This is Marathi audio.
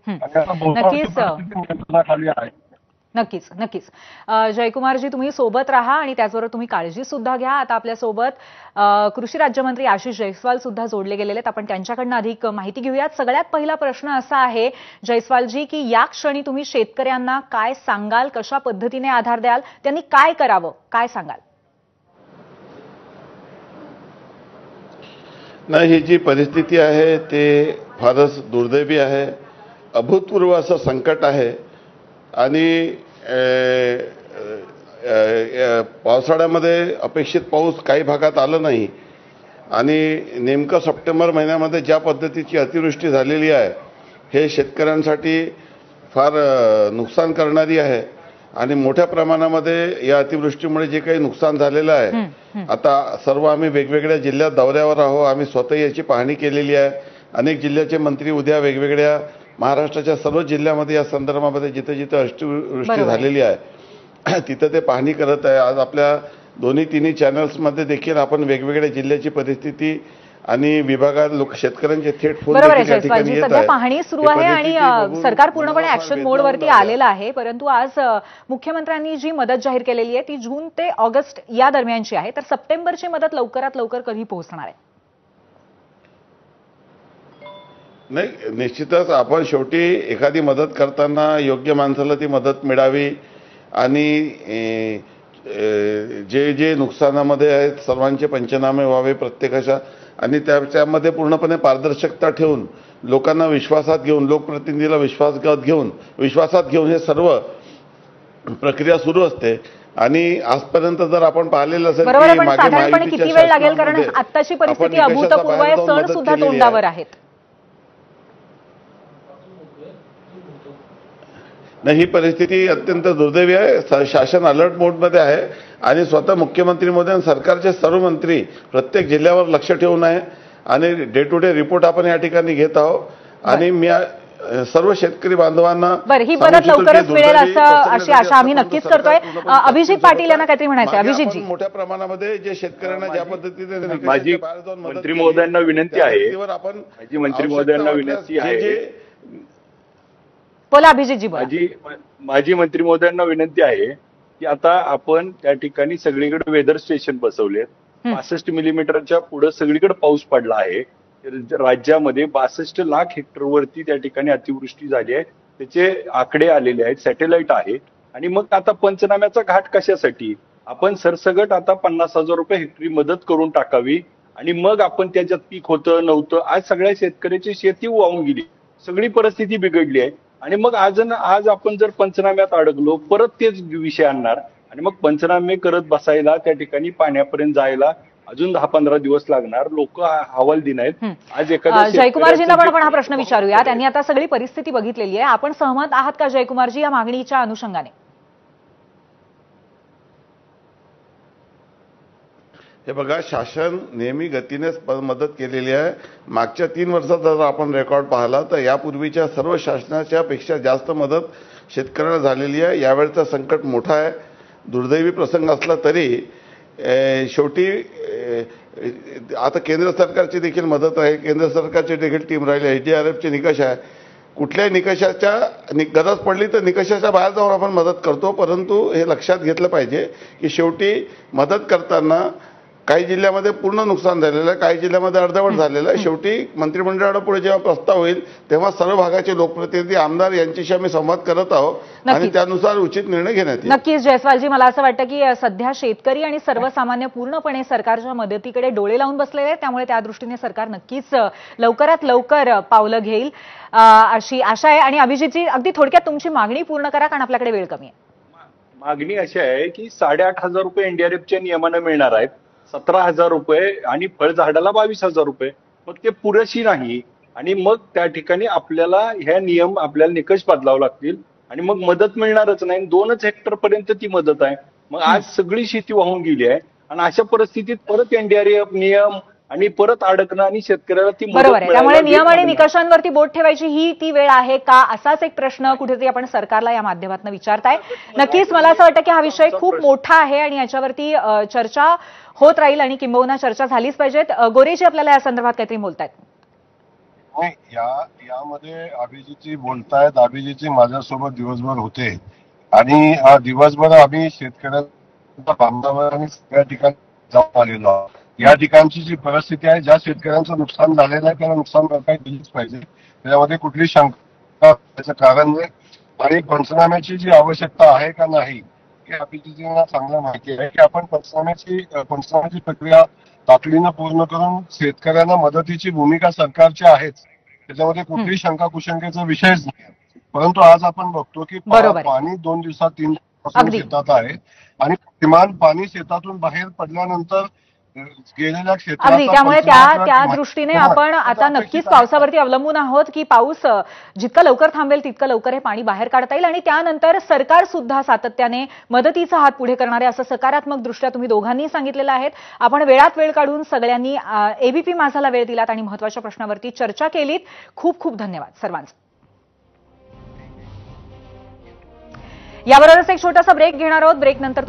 आणि आता नक्कीच खाली आहे. नक्कीच नक्कीच जयकुमारजी, तुम्ही सोबत राहा आणि त्याचबरोबर तुम्ही काळजी सुद्धा घ्या. आता आपल्या सोबत कृषी राज्यमंत्री आशिष जयस्वाल सुद्धा जोडले गेलेले आहेत. आपण त्यांच्याकडनं अधिक माहिती घेऊयात. सगळ्यात पहिला प्रश्न असा आहे जयस्वालजी की या क्षणी तुम्ही शेतकऱ्यांना काय सांगाल, कशा पद्धतीने आधार द्याल, त्यांनी काय करावं, काय सांगाल? नाही, ही जी परिस्थिती आहे ते फारच दुर्दैवी आहे, अभूतपूर्व असं संकट आहे. आणि पावसाळ्यामध्ये अपेक्षित पाऊस काही भागात आला नाही आणि नेमकं सप्टेंबर महिन्यामध्ये ज्या पद्धतीची अतिवृष्टी झालेली आहे हे शेतकऱ्यांसाठी फार नुकसान करणारी आहे. आणि मोठ्या प्रमाणामध्ये या अतिवृष्टीमुळे जे काही नुकसान झालेलं आहे, आता सर्व आम्ही वेगवेगळ्या जिल्ह्यात दौऱ्यावर आहोत. आम्ही स्वतः याची पाहणी केलेली आहे. अनेक जिल्ह्याचे मंत्री उद्या वेगवेगळ्या महाराष्ट्राच्या सर्व जिल्ह्यामध्ये या संदर्भामध्ये जिथे जिथे अतिवृष्टी झालेली आहे तिथं ते पाहणी करत आहे. आज आपल्या दोन्ही तिन्ही चॅनल्समध्ये देखील आपण वेगवेगळ्या जिल्ह्याची परिस्थिती आणि विभागात शेतकऱ्यांचे थेट फोन सध्या पाहणी सुरू आहे आणि सरकार पूर्णपणे ऍक्शन मोडवरती आलेलं आहे. परंतु आज मुख्यमंत्र्यांनी जी मदत जाहीर केलेली आहे ती जून ते ऑगस्ट या दरम्यानची आहे. तर सप्टेंबरची मदत लवकरात लवकर कधी पोहोचणार आहे? नाही, निश्चितच आपण शेवटी एखादी मदत करताना योग्य माणसाला ती मदत मिळावी आणि जे जे नुकसानामध्ये आहेत सर्वांचे पंचनामे व्हावे प्रत्येकाच्या, आणि त्यामध्ये पूर्णपणे पारदर्शकता ठेवून लोकांना विश्वासात घेऊन, लोकप्रतिनिधीला विश्वासात घेऊन हे सर्व प्रक्रिया सुरू असते. आणि आजपर्यंत जर आपण पाहिलेलं असेल की साधारणपणे किती वेळ लागेल, कारण आत्ताची परिस्थिती अभूतपूर्व आहे, सण सुद्धा तोंडावर आहेत. नाही, ही परिस्थिती अत्यंत दुर्दैवी आहे. शासन अलर्ट मोडमध्ये आहे आणि स्वतः मुख्यमंत्री महोदय सरकारचे सर्व मंत्री प्रत्येक जिल्ह्यावर लक्ष ठेवून आहे आणि डे टू डे रिपोर्ट आपण या ठिकाणी घेत आहोत. आणि मी सर्व शेतकरी बांधवांना ही मदत लवकरच मिळेल अशी आशा आम्ही नक्कीच करतोय. अभिजित पाटील यांना काहीतरी म्हणायचं. अभिजितजी, मोठ्या प्रमाणामध्ये जे शेतकऱ्यांना ज्या पद्धतीने माझी मंत्री महोदयांना विनंती आहे, बोला अभिजितजी. माझी मंत्री महोदयांना विनंती आहे की आता आपण त्या ठिकाणी सगळीकडे वेदर स्टेशन बसवलेत. 65 मिलीमीटरच्या पुढे सगळीकडे पाऊस पडला आहे. राज्यामध्ये 62 लाख हेक्टरवरती त्या ठिकाणी अतिवृष्टी झाली आहे. त्याचे आकडे आलेले आहेत, सॅटेलाइट आहे. आणि मग आता पंचनाम्याचा घाट कशासाठी? आपण सरसगट आता 50,000 रुपये हेक्टरी मदत करून टाकावी आणि मग आपण त्याच्यात पीक होतं नव्हतं. आज सगळ्या शेतकऱ्याची शेती वाहून गेली, सगळी परिस्थिती बिघडली आहे. आणि मग आज आपण जर पंचनाम्यात अडकलो, परत तेच विषय आणणार आणि मग पंचनामे करत बसायला, त्या ठिकाणी पाण्यापर्यंत जायला अजून 10-15 दिवस लागणार. लोक हवाल दिन आहेत. आज एखाद्या जयकुमारजींना पण आपण हा प्रश्न विचारूया. त्यांनी आता सगळी परिस्थिती बघितलेली आहे. आपण सहमत आहात का जयकुमारजी या मागणीच्या अनुषंगाने? हे बघा, शासन नेहमी गतीने मदत केलेली आहे. मागच्या 3 वर्षात जर आपण रेकॉर्ड पाहिला तर यापूर्वीच्या सर्व शासनाच्या पेक्षा जास्त मदत शेतकऱ्यांना झालेली आहे. यावेळेचा संकट मोठा आहे, दुर्दैवी प्रसंग असला तरी शेवटी आता केंद्र सरकारची देखील मदत आहे. केंद्र सरकारची देखील टीम राहिली, SDRFचे निकष आहे. कुठल्याही निकषाच्या गरज पडली तर निकषाच्या बाहेर जाऊन आपण मदत करतो. परंतु हे लक्षात घेतलं पाहिजे की शेवटी मदत करताना काही जिल्ह्यामध्ये पूर्ण नुकसान झालेलं आहे, काही जिल्ह्यामध्ये अर्धवट झालेलं आहे. शेवटी मंत्रिमंडळाला पुढे जेव्हा प्रस्ताव होईल तेव्हा सर्व भागाचे लोकप्रतिनिधी, आमदार यांच्याशी आम्ही संवाद करत आहोत आणि त्यानुसार उचित निर्णय घेण्यात येईल. नक्कीच जयस्वालजी, मला असं वाटतं की सध्या शेतकरी आणि सर्वसामान्य पूर्णपणे सरकारच्या मदतीकडे डोळे लावून बसलेले आहेत. त्यामुळे त्या दृष्टीने सरकार नक्कीच लवकरात लवकर पावलं घेईल अशी आशा आहे. आणि अभिजितजी, अगदी थोडक्यात तुमची मागणी पूर्ण करा, कारण आपल्याकडे वेळ कमी आहे. मागणी अशी आहे की 8,500 रुपये NDRFच्या नियमानं मिळणार आहेत, 17,000 रुपये आणि फळझाडाला 22,000 रुपये. मग ते पुरेशी नाही आणि मग त्या ठिकाणी आपल्याला निकष बदलावे लागतील आणि मग मदत मिळणारच नाही. 2 हेक्टर पर्यंत ती मदत आहे. मग आज सगळी शेती वाहून गेली आहे आणि अशा परिस्थितीत परत NDRF नियम आणि परत अडकणं आणि शेतकऱ्याला ती बरोबर आहे. त्यामुळे नियम आणि निकषांवरती बोट ठेवायची ही ती वेळ आहे का, असाच एक प्रश्न कुठेतरी आपण सरकारला या माध्यमातून विचारताय. नक्कीच मला असं वाटतं की हा विषय खूप मोठा आहे आणि याच्यावरती चर्चा होत राहील आणि किंबहुना चर्चा झालीच पाहिजेत. गोरेजी आपल्याला या संदर्भात काहीतरी बोलतायत. नाही, यामध्ये अभिजितजी बोलतायत. अभिजितजी माझ्यासोबत दिवसभर होते आणि दिवसभर आम्ही शेतकऱ्यांच्या बांधावर आणि सगळ्या ठिकाणी जाऊन आलेलो आहोत. या ठिकाणची जी परिस्थिती आहे, ज्या शेतकऱ्यांचं नुकसान झालेलं आहे त्याला नुकसान भरपाई दिलीच पाहिजे, त्याच्यामध्ये कुठली शंका त्याचं कारण नाही. आणि पंचनाम्याची जी आवश्यकता आहे का नाही हे अभिजितजींना चांगलं माहिती आहे की आपण पंचनाम्याची प्रक्रिया तातडीनं पूर्ण करून शेतकऱ्यांना मदतीची भूमिका सरकारची आहेच, त्याच्यामध्ये कुठलीही शंका कुशंकेचा विषयच नाही. परंतु आज आपण बघतो की बरोबर आहे. पाणी 2 दिवसात 3 दिवसापासून अगदी. शेतात आहे आणि किमान पाणी शेतातून बाहेर पडल्यानंतर गेलेल्या अगदी क्षेत्राचा त्यामुळे पंचनामा त्या किंवा दृष्टीने आपण आता नक्कीच पावसावरती अवलंबून आहोत की पाऊस जितका लवकर थांबेल तितकं लवकर हे पाणी बाहेर काढता येईल आणि त्यानंतर सरकार सुद्धा सातत्याने मदतीचा हात पुढे करणार आहे असं सकारात्मक दृष्ट्या तुम्ही दोघांनी सांगितलेलं आहे. आपण वेळात वेळ काढून सगळ्यांनी एबीपी माझाला वेळ दिलात आणि महत्त्वाच्या प्रश्नावरती चर्चा केलीत. खूप खूप धन्यवाद सर्वांचे. याबरोबरच एक छोटासा ब्रेक घेणार आहोत. ब्रेक नंतर